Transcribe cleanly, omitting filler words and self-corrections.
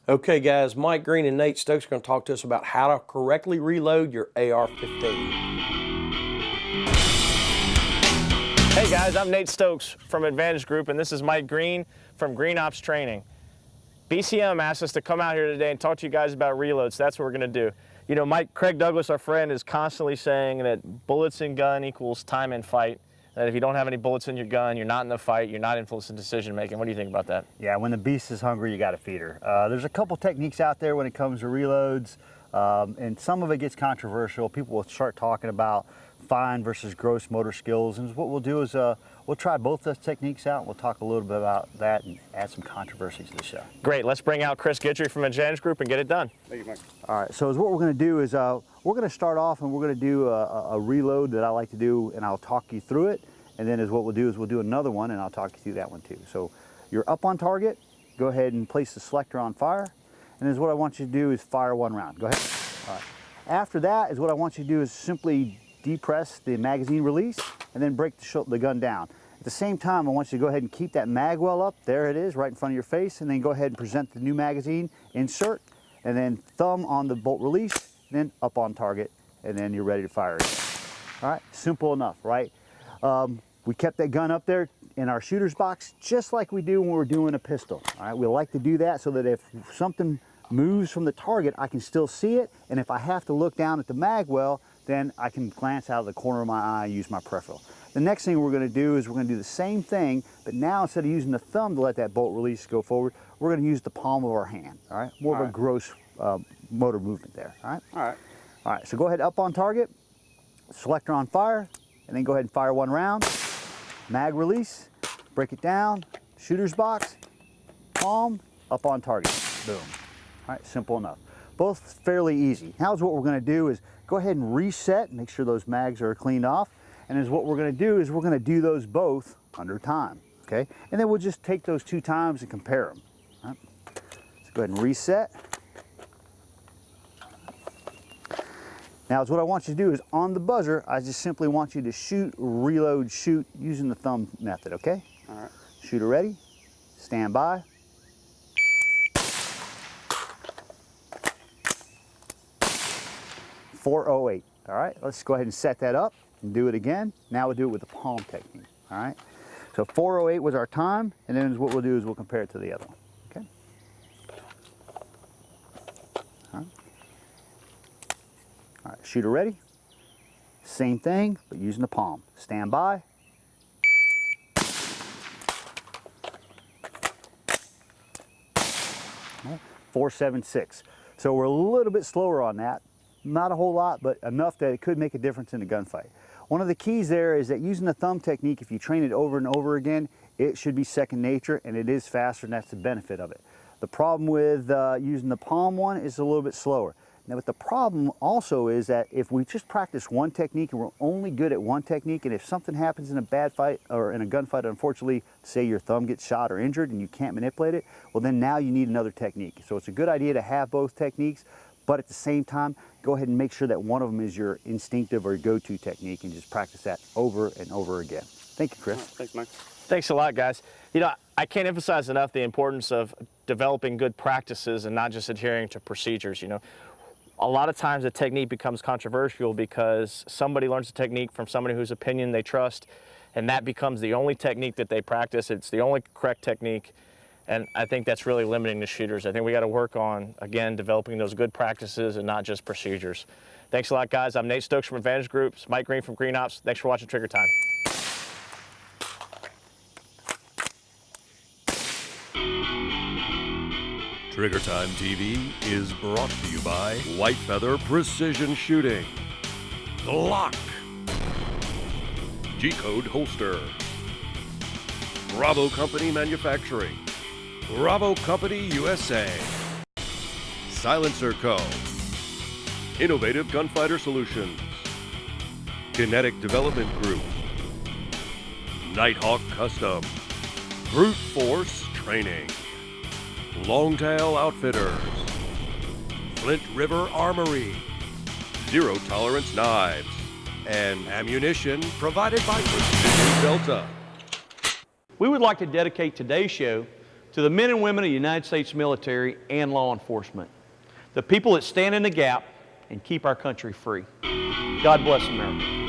Okay guys, Mike Green and Nate Stokes are going to talk to us about how to correctly reload your AR-15. Hey guys, I'm Nate Stokes from Advantage Group, and this is Mike Green from Green Ops Training. BCM asked us to come out here today and talk to you guys about reloads. That's what we're going to do. You know, Craig Douglas, our friend, is constantly saying that bullets in gun equals time in fight. That if you don't have any bullets in your gun, you're not in the fight, you're not influencing decision making. What do you think about that? Yeah, when the beast is hungry, you got to feed her. There's a couple techniques out there when it comes to reloads, and some of it gets controversial. People will start talking about fine versus gross motor skills, and what we'll do is we'll try both those techniques out. We'll talk a little bit about that and add some controversy to the show. Great, let's bring out Chris Guidry from Advantage Group and get it done. Thank you, Mike. All right, so what we're going to do is we're going to start off and we're going to do a reload that I like to do, and I'll talk you through it. And then what we'll do is we'll do another one, and I'll talk you through that one too. So you're up on target, go ahead and place the selector on fire. And then what I want you to do is fire one round. Go ahead. All right. After that is what I want you to do is simply depress the magazine release and then break the gun down. At the same time, I want you to go ahead and keep that mag well up. There it is, right in front of your face. And then go ahead and present the new magazine, insert, and then thumb on the bolt release, then up on target, and then you're ready to fire again. All right, simple enough, right? We kept that gun up there in our shooter's box just like we do when we're doing a pistol. All right, we like to do that so that if something moves from the target, I can still see it, and if I have to look down at the mag well, then I can glance out of the corner of my eye and use my peripheral. The next thing we're going to do is we're going to do the same thing, but now instead of using the thumb to let that bolt release go forward, we're going to use the palm of our hand. All right, more of a gross motor movement there. All right. All right. So go ahead, up on target, selector on fire, and then go ahead and fire one round. Mag release, break it down, shooter's box, palm, up on target, boom. All right, simple enough. Both fairly easy. Now what we're going to do is go ahead and reset, make sure those mags are cleaned off, and is what we're going to do is we're going to do those both under time, okay? And then we'll just take those two times and compare them. All right? So go ahead and reset. Now, what I want you to do is on the buzzer, I just simply want you to shoot, reload, shoot using the thumb method, okay? All right. Shooter ready, stand by. .408, all right? Let's go ahead and set that up and do it again. Now we'll do it with the palm technique, all right? So 408 was our time, and then what we'll do is we'll compare it to the other one, okay? All right. All right, shooter ready. Same thing, but using the palm. Stand by. Right, 476. So we're a little bit slower on that. Not a whole lot, but enough that it could make a difference in a gunfight. One of the keys there is that using the thumb technique, if you train it over and over again, it should be second nature, and it is faster, and that's the benefit of it. The problem with using the palm one is a little bit slower. Now, but the problem also is that if we just practice one technique and we're only good at one technique, and if something happens in a bad fight or in a gunfight, unfortunately, say your thumb gets shot or injured and you can't manipulate it, well, then now you need another technique. So it's a good idea to have both techniques, but at the same time, go ahead and make sure that one of them is your instinctive or go-to technique and just practice that over and over again. Thank you, Chris. Thanks, Mike. Thanks a lot, guys. You know, I can't emphasize enough the importance of developing good practices and not just adhering to procedures. You know, a lot of times a technique becomes controversial because somebody learns a technique from somebody whose opinion they trust, and that becomes the only technique that they practice. It's the only correct technique, and I think that's really limiting the shooters. I think we got to work on, again, developing those good practices and not just procedures. Thanks a lot, guys. I'm Nate Stokes from Advantage Group. Mike Green from Green Ops. Thanks for watching Trigger Time. Trigger Time TV is brought to you by White Feather Precision Shooting, Glock, G-Code Holster, Bravo Company Manufacturing, Bravo Company USA, Silencer Co., Innovative Gunfighter Solutions, Kinetic Development Group, Nighthawk Custom, Brute Force Training, Longtail Outfitters, Flint River Armory, Zero Tolerance Knives, and ammunition provided by Precision Delta. We would like to dedicate today's show to the men and women of the United States military and law enforcement, the people that stand in the gap and keep our country free. God bless America.